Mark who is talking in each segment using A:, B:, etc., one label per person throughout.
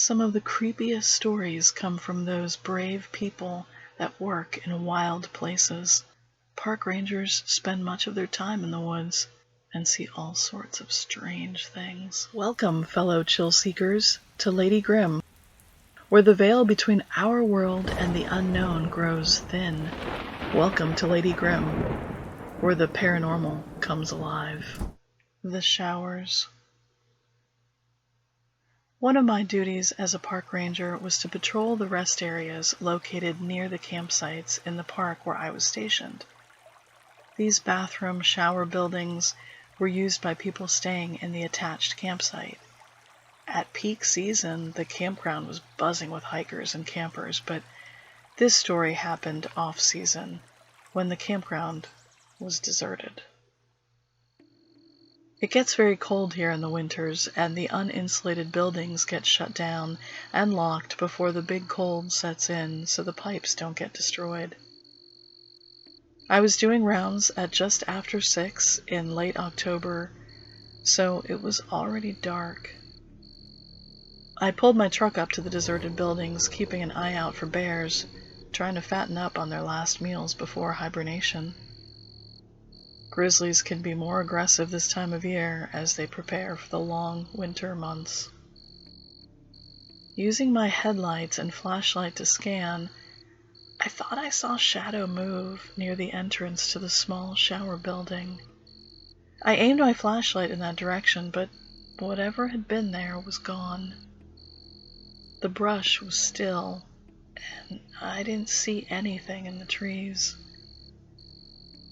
A: Some of the creepiest stories come from those brave people that work in wild places. Park rangers spend much of their time in the woods and see all sorts of strange things. Welcome, fellow chill seekers, to Lady Grimm, where the veil between our world and the unknown grows thin. Welcome to Lady Grimm, where the paranormal comes alive. The showers. One of my duties as a park ranger was to patrol the rest areas located near the campsites in the park where I was stationed. These bathroom shower buildings were used by people staying in the attached campsite. At peak season, the campground was buzzing with hikers and campers, but this story happened off-season, when the campground was deserted. It gets very cold here in the winters, and the uninsulated buildings get shut down and locked before the big cold sets in so the pipes don't get destroyed. I was doing rounds at just after 6 in late October, so it was already dark. I pulled my truck up to the deserted buildings, keeping an eye out for bears, trying to fatten up on their last meals before hibernation. Grizzlies can be more aggressive this time of year as they prepare for the long winter months. Using my headlights and flashlight to scan, I thought I saw shadow move near the entrance to the small shower building. I aimed my flashlight in that direction, but whatever had been there was gone. The brush was still, and I didn't see anything in the trees.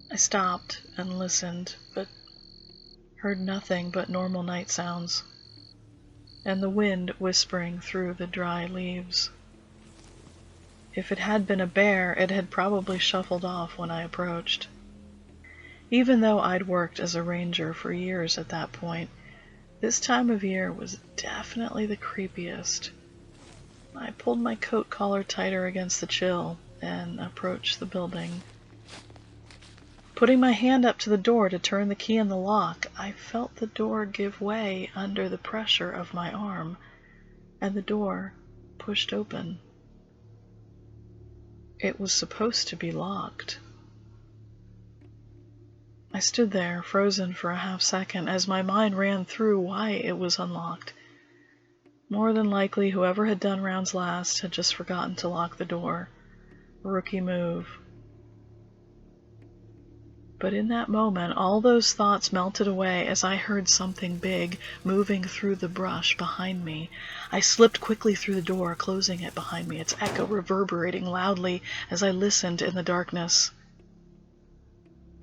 A: I stopped and listened, but heard nothing but normal night sounds, and the wind whispering through the dry leaves. If it had been a bear, it had probably shuffled off when I approached. Even though I'd worked as a ranger for years at that point, this time of year was definitely the creepiest. I pulled my coat collar tighter against the chill and approached the building. Putting my hand up to the door to turn the key in the lock, I felt the door give way under the pressure of my arm, and the door pushed open. It was supposed to be locked. I stood there, frozen for a half second, as my mind ran through why it was unlocked. More than likely, whoever had done rounds last had just forgotten to lock the door. Rookie move. But in that moment, all those thoughts melted away as I heard something big moving through the brush behind me. I slipped quickly through the door, closing it behind me, its echo reverberating loudly as I listened in the darkness.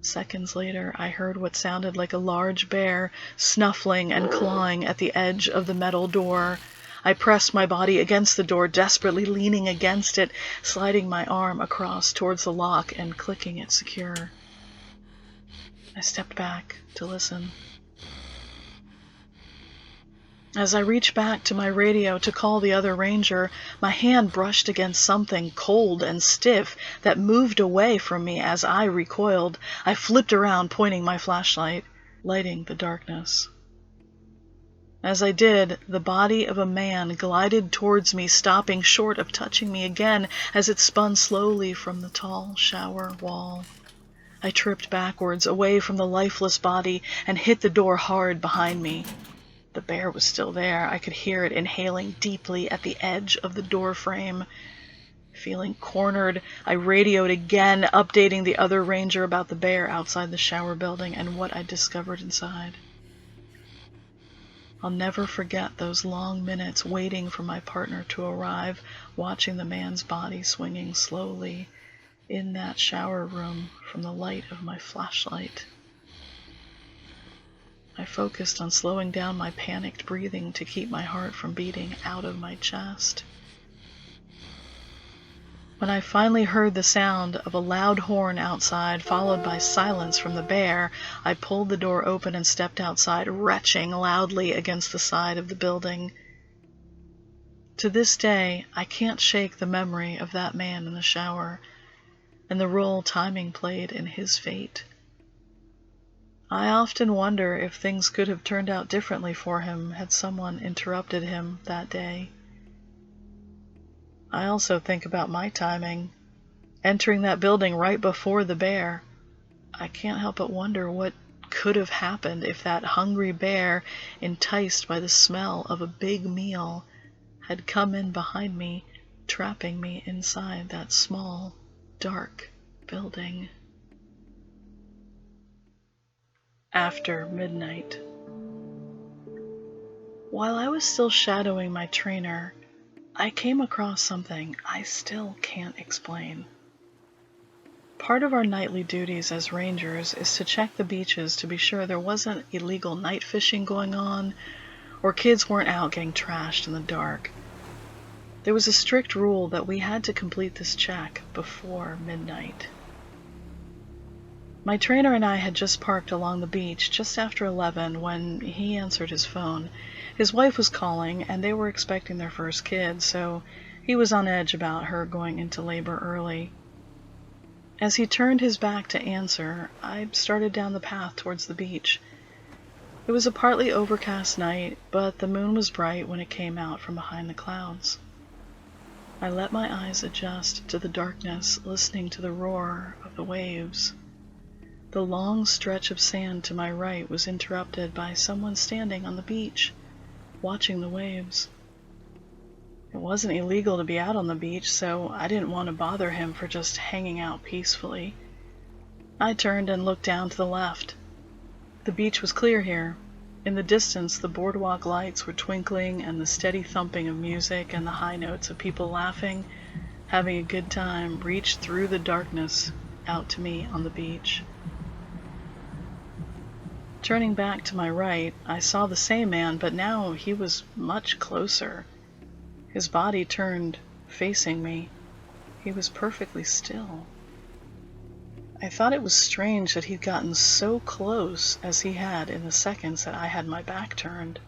A: Seconds later, I heard what sounded like a large bear snuffling and clawing at the edge of the metal door. I pressed my body against the door, desperately leaning against it, sliding my arm across towards the lock and clicking it secure. I stepped back to listen. As I reached back to my radio to call the other ranger, my hand brushed against something cold and stiff that moved away from me as I recoiled. I flipped around, pointing my flashlight, lighting the darkness. As I did, the body of a man glided towards me, stopping short of touching me again as it spun slowly from the tall shower wall. I tripped backwards, away from the lifeless body, and hit the door hard behind me. The bear was still there. I could hear it inhaling deeply at the edge of the door frame. Feeling cornered, I radioed again, updating the other ranger about the bear outside the shower building and what I'd discovered inside. I'll never forget those long minutes waiting for my partner to arrive, watching the man's body swinging slowly in that shower room from the light of my flashlight. I focused on slowing down my panicked breathing to keep my heart from beating out of my chest. When I finally heard the sound of a loud horn outside, followed by silence from the bear, I pulled the door open and stepped outside, retching loudly against the side of the building. To this day, I can't shake the memory of that man in the shower, and the role timing played in his fate. I often wonder if things could have turned out differently for him had someone interrupted him that day. I also think about my timing, entering that building right before the bear. I can't help but wonder what could have happened if that hungry bear, enticed by the smell of a big meal, had come in behind me, trapping me inside that small, dark building. After midnight. While I was still shadowing my trainer, I came across something I still can't explain. Part of our nightly duties as rangers is to check the beaches to be sure there wasn't illegal night fishing going on, or kids weren't out getting trashed in the dark. There was a strict rule that we had to complete this check before midnight. My trainer and I had just parked along the beach just after 11 when he answered his phone. His wife was calling, and they were expecting their first kid, so he was on edge about her going into labor early. As he turned his back to answer, I started down the path towards the beach. It was a partly overcast night, but the moon was bright when it came out from behind the clouds. I let my eyes adjust to the darkness, listening to the roar of the waves. The long stretch of sand to my right was interrupted by someone standing on the beach, watching the waves. It wasn't illegal to be out on the beach, so I didn't want to bother him for just hanging out peacefully. I turned and looked down to the left. The beach was clear here. In the distance, the boardwalk lights were twinkling, and the steady thumping of music and the high notes of people laughing, having a good time, reached through the darkness out to me on the beach. Turning back to my right, I saw the same man, but now he was much closer. His body turned, facing me. He was perfectly still. I thought it was strange that he'd gotten so close as he had in the seconds that I had my back turned.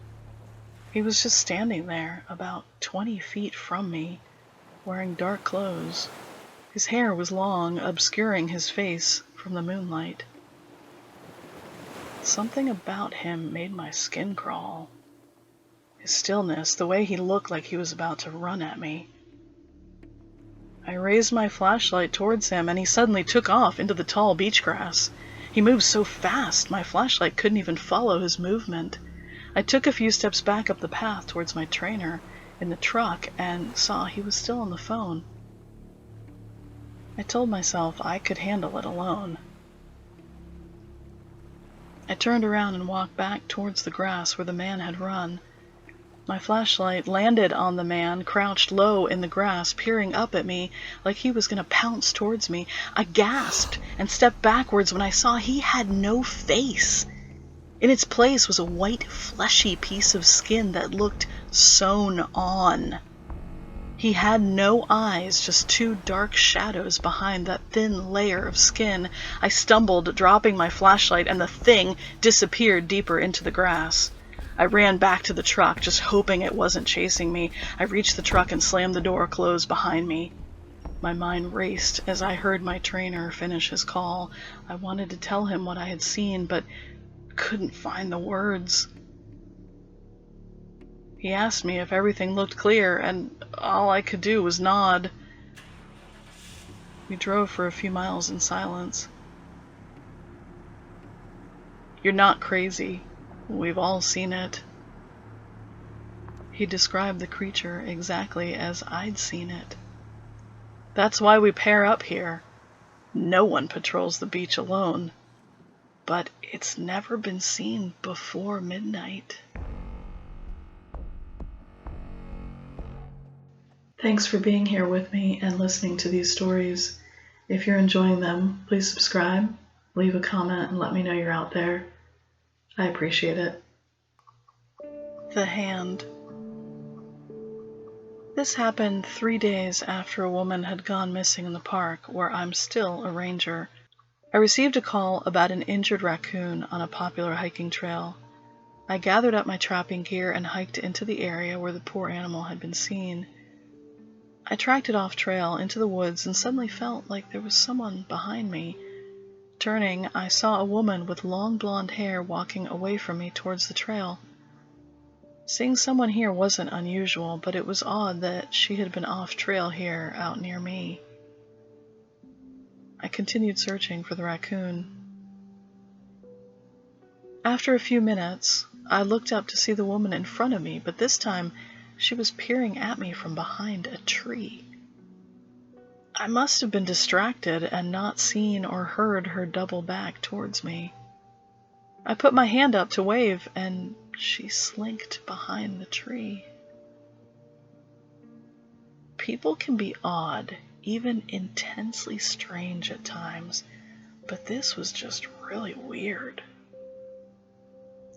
A: He was just standing there, about 20 feet from me, wearing dark clothes. His hair was long, obscuring his face from the moonlight. Something about him made my skin crawl. His stillness, the way he looked like he was about to run at me. I raised my flashlight towards him, and he suddenly took off into the tall beach grass. He moved so fast, my flashlight couldn't even follow his movement. I took a few steps back up the path towards my trainer in the truck and saw he was still on the phone. I told myself I could handle it alone. I turned around and walked back towards the grass where the man had run. My flashlight landed on the man, crouched low in the grass, peering up at me like he was going to pounce towards me. I gasped and stepped backwards when I saw he had no face. In its place was a white, fleshy piece of skin that looked sewn on. He had no eyes, just two dark shadows behind that thin layer of skin. I stumbled, dropping my flashlight, and the thing disappeared deeper into the grass. I ran back to the truck, just hoping it wasn't chasing me. I reached the truck and slammed the door closed behind me. My mind raced as I heard my trainer finish his call. I wanted to tell him what I had seen, but couldn't find the words. He asked me if everything looked clear, and all I could do was nod. We drove for a few miles in silence. "You're not crazy. We've all seen it." He described the creature exactly as I'd seen it. "That's why we pair up here. No one patrols the beach alone. But it's never been seen before midnight." Thanks for being here with me and listening to these stories. If you're enjoying them, please subscribe, leave a comment, and let me know you're out there. I appreciate it. The Hand. This happened 3 days after a woman had gone missing in the park, where I'm still a ranger. I received a call about an injured raccoon on a popular hiking trail. I gathered up my trapping gear and hiked into the area where the poor animal had been seen. I tracked it off trail into the woods and suddenly felt like there was someone behind me. Turning, I saw a woman with long blonde hair walking away from me towards the trail. Seeing someone here wasn't unusual, but it was odd that she had been off trail here out near me. I continued searching for the raccoon. After a few minutes, I looked up to see the woman in front of me, but this time she was peering at me from behind a tree. I must have been distracted and not seen or heard her double back towards me. I put my hand up to wave, and she slinked behind the tree. People can be odd, even intensely strange at times, but this was just really weird.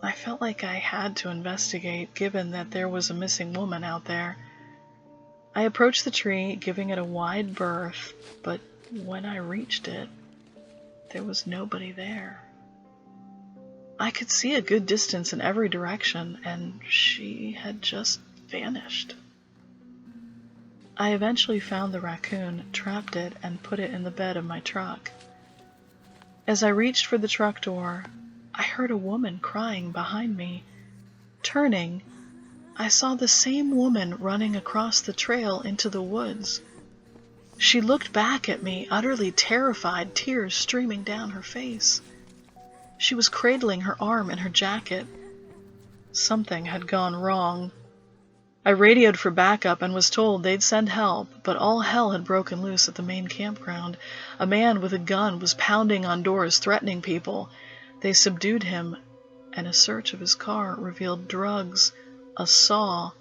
A: I felt like I had to investigate, given that there was a missing woman out there. I approached the tree, giving it a wide berth, but when I reached it, there was nobody there. I could see a good distance in every direction, and she had just vanished. I eventually found the raccoon, trapped it, and put it in the bed of my truck. As I reached for the truck door, I heard a woman crying behind me. Turning, I saw the same woman running across the trail into the woods. She looked back at me, utterly terrified, tears streaming down her face. She was cradling her arm in her jacket. Something had gone wrong. I radioed for backup and was told they'd send help, but all hell had broken loose at the main campground. A man with a gun was pounding on doors, threatening people. They subdued him, and a search of his car revealed drugs, a saw,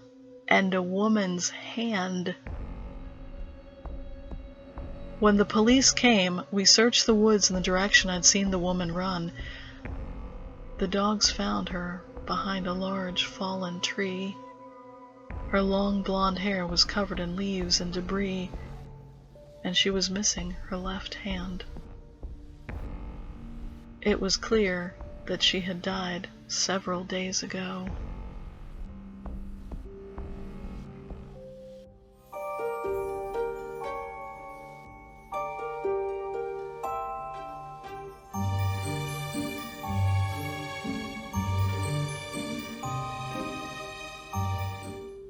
A: and a woman's hand. When the police came, we searched the woods in the direction I'd seen the woman run. The dogs found her behind a large fallen tree. Her long blonde hair was covered in leaves and debris, and she was missing her left hand. It was clear that she had died several days ago.